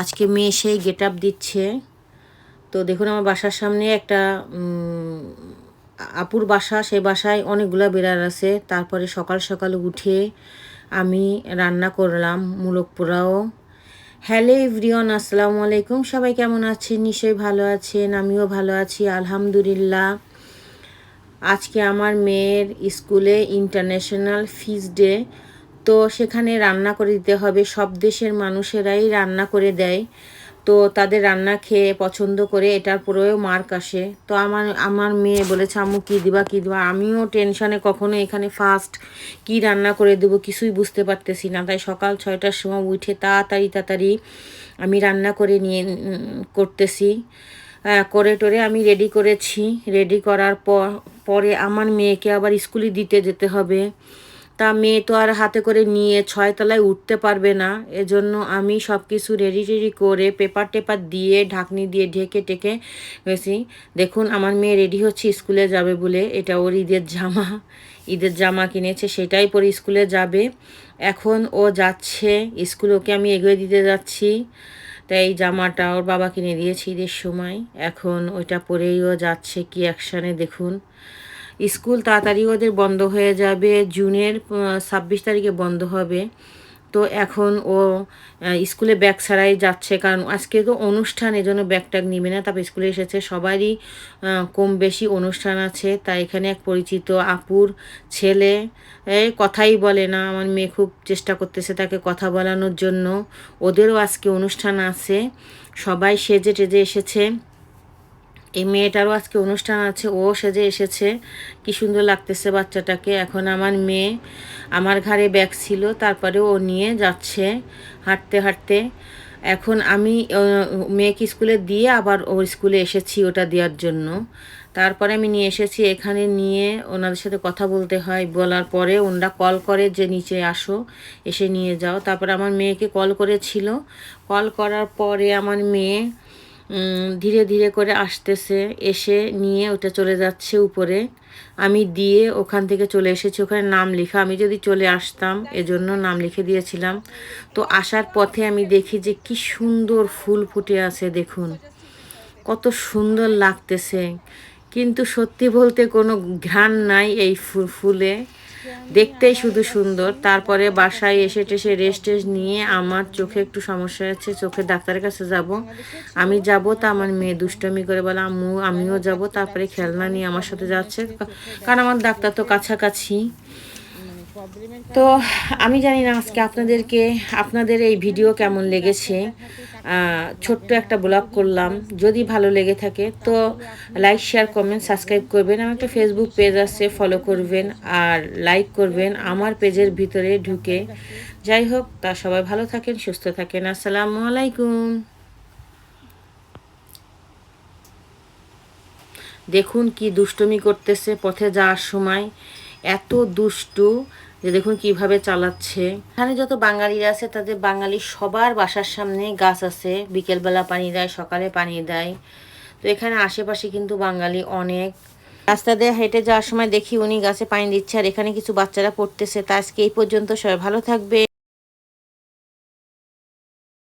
আজকে মেয়ে সেই গেট আপ দিচ্ছে। তো দেখুন আমার বাসার সামনে একটা আপুর বাসা, সেই বাসায় অনেকগুলো বেড়ার আছে। তারপরে সকাল সকাল উঠে আমি রান্না করলাম মুলক পোলাও। হ্যালো এভরিওয়ান, আসসালামু আলাইকুম। সবাই কেমন আছেন? নিশ্চয়ই ভালো আছেন, আমিও ভালো আছি আলহামদুলিল্লাহ। আজকে আমার মেয়ের স্কুলে ইন্টারন্যাশনাল ফিজ ডে, তো সেখানে রান্না করে দিতে হবে। সব দেশের মানুষেরাই রান্না করে দেয়, তো তাদের রান্না খেয়ে পছন্দ করে এটার পরেও মার্ক আসে। তো আমার মেয়ে বলেছে আম্মু কী দিবা কী দিবা। আমিও টেনশনে কখনো এখানে ফার্স্ট কি রান্না করে দেবো কিছুই বুঝতে পারতেছি না। তাই সকাল 6টার সময় উঠে তাড়াতাড়ি আমি রান্না করে নিয়ে করতেছি। করে টোরে আমি রেডি করেছি। রেডি করার পরে আমার মেয়েকে আবার স্কুলে দিতে যেতে হবে। তা মেয়ে তো আর হাতে করে নিয়ে 6 তলায় উঠতে পারবে না, এজন্য আমি সব কিছু রেডি করে পেপার টেপার দিয়ে ঢাকনি দিয়ে ঢেকে টেকে গেছি। দেখুন আমার মেয়ে রেডি হচ্ছে স্কুলে যাবে বলে। এটা ওর ঈদের জামা কিনেছে, সেটাই পরে স্কুলে যাবে। এখন ও যাচ্ছে স্কুলে, ওকে আমি এগিয়ে দিতে যাচ্ছি। তাই এই জামাটা ওর বাবা কিনে দিয়েছে ঈদের সময়। এখন ওইটা পরেই ও যাচ্ছে। কি অ্যাকশানে দেখুন। স্কুল তাড়াতাড়ি ওদের বন্ধ হয়ে যাবে, জুনের 26 তারিখে বন্ধ হবে। তো এখন ও স্কুলে ব্যাগ ছাড়াই যাচ্ছে, কারণ আজকে তো অনুষ্ঠান, এজন্য ব্যাগ ট্যাগ নিবে না। তারপর স্কুলে এসেছে, সবারই কম বেশি অনুষ্ঠান আছে। তাই এখানে এক পরিচিত আপুর ছেলে কথাই বলে না। আমার মেয়ে খুব চেষ্টা করতেছে তাকে কথা বলানোর জন্য। ওদেরও আজকে অনুষ্ঠান আছে, সবাই সেজে টেজে এসেছে। এই মেয়েটারও আজকে অনুষ্ঠান আছে, ও সেজে এসেছে। কি সুন্দর লাগতেছে বাচ্চাটাকে। এখন আমার মেয়ে, আমার ঘাড়ে ব্যাগ ছিল, তারপরে ও নিয়ে যাচ্ছে হাঁটতে হাঁটতে। এখন আমি মেয়েকে স্কুলে দিয়ে আবার ওর স্কুলে এসেছি ওটা দেওয়ার জন্য। তারপরে আমি নিয়ে এসেছি এখানে, নিয়ে ওনাদের সাথে কথা বলতে হয়। বলার পরে ওনারা কল করে যে নিচে আসো, এসে নিয়ে যাও। তারপরে আমার মেয়েকে কল করেছিল। কল করার পরে আমার মেয়ে ধীরে ধীরে করে আসতেছে, এসে নিয়ে ওটা চলে যাচ্ছে উপরে। আমি দিয়ে ওখান থেকে চলে এসেছি। ওখানে নাম লেখা, আমি যদি চলে আসতাম এজন্য নাম লিখে দিয়েছিলাম। তো আসার পথে আমি দেখি যে কি সুন্দর ফুল ফুটে আছে, দেখুন কত সুন্দর লাগতেছে। কিন্তু সত্যি বলতে কোনো ঘ্রাণ নাই এই ফুলে, দেখতেই শুধু সুন্দর। তারপরে বাসায় এসে টেসে রেস্ট নিয়ে আমার চোখে একটু সমস্যা আছে, চোখের ডাক্তারের কাছে যাব। আমি যাব, তা আমার মেয়ে দুষ্টমি করে বলে আম্মু আমিও যাব। তারপরে খেলনা নিয়ে আমার সাথে যাচ্ছে, কারণ আমার ডাক্তার তো কাছাকাছি। তো আমি জানি না আজকে আপনাদের এই ভিডিও কেমন লেগেছে। ছোট্ট একটা ব্লগ করলাম, যদি ভালো লেগে থাকে তো লাইক শেয়ার কমেন্ট সাবস্ক্রাইব করবেন। আমার একটা ফেসবুক পেজ আছে, ফলো করবেন আর লাইক করবেন আমার পেজের ভিতরে ঢুকে। যাই হোক, তা সবাই ভালো থাকেন, সুস্থ থাকেন। আসসালামু আলাইকুম। দেখুন কি দুষ্টুমি করতেছে পথে যাওয়ার সময়, এত দুষ্টু যে দেখুন কিভাবে চালাচ্ছে। এখানে যত বাঙালিরা আছে তাদের বাঙালি সবার বাসার সামনে গাছ আছে, বিকেলবেলা পানি দেয়, সকালে পানি দেয়। তো এখানে আশেপাশে কিন্তু বাঙালি অনেক। রাস্তা দিয়ে হেঁটে যাওয়ার সময় দেখি উনি গাছে পানি দিচ্ছে, আর এখানে কিছু বাচ্চারা পড়তেছে। তা আজকে এই পর্যন্ত, সবাই ভালো থাকবে।